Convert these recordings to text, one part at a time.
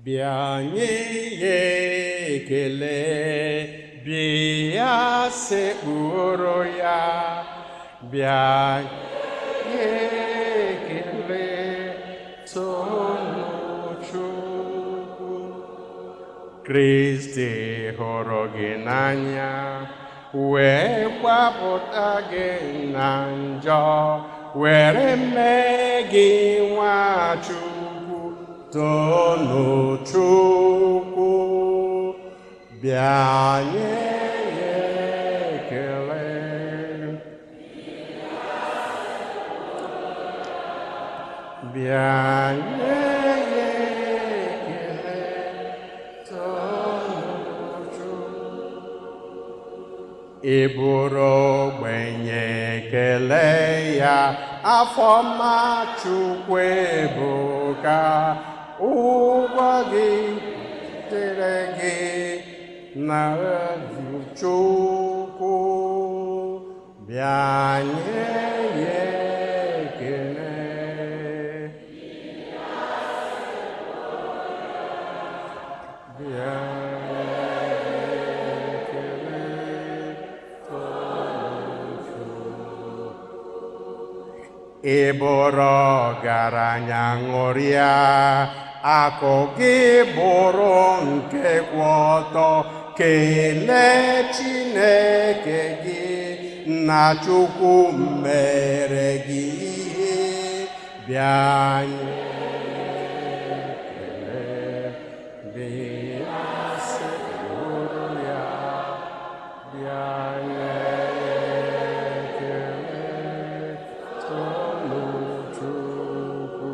bịa nye ya ekele, bịa sekpụrụ ya, bịa nye ya ekele, tonu Chukwu. Kristi hụrụ gị n'anya, wee gbapụta gị na njọ, were mee gị nwa Chukwu. Tonu Chukwu, bịa nye ya ekele. Bịa nye ya ekele, tonu Chukwu. Ị bụrụ ogbenye ekele ya, afọma Chukwu ebuka. Ụgwọ gị dịrị gị na Chukwu, bịa nye ya ekele. Bịa nye ekele, tonu Chukwu. Ị bụrụ ọgaranya ṅụrịa, akụ gị bụrụ nke kwụ ọtọ. Kelee Chineke gị na Chukwu mere gị ihe. Bịa nye ekele, bịa sekpụrụ ya, bịa nye ekele, tonu Chukwu.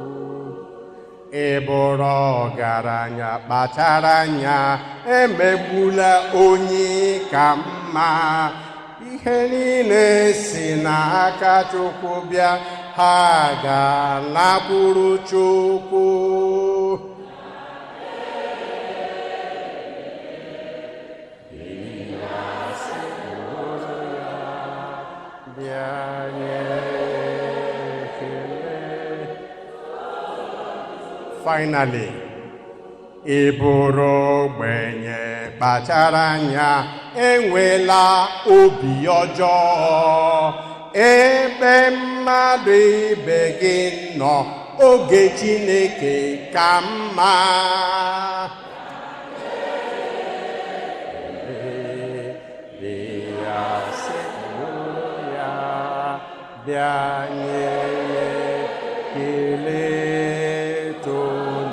Ị bụrụ ọgaranya kpachara anya, emegbula onye ka mma. Ihe niile si n'aka Chukwu bịa, ha ga-alakwuru Chukwu. Bịa sekpụrụ ya, bịa nye ekele. Finally, ị bụrụ ogbenye kpachara anya, enwela obi ọjọọ. Ebe mmadụ ibe gị nọ, oge Chineke ka mma. Bịa sekpụrụ ya, bịa nye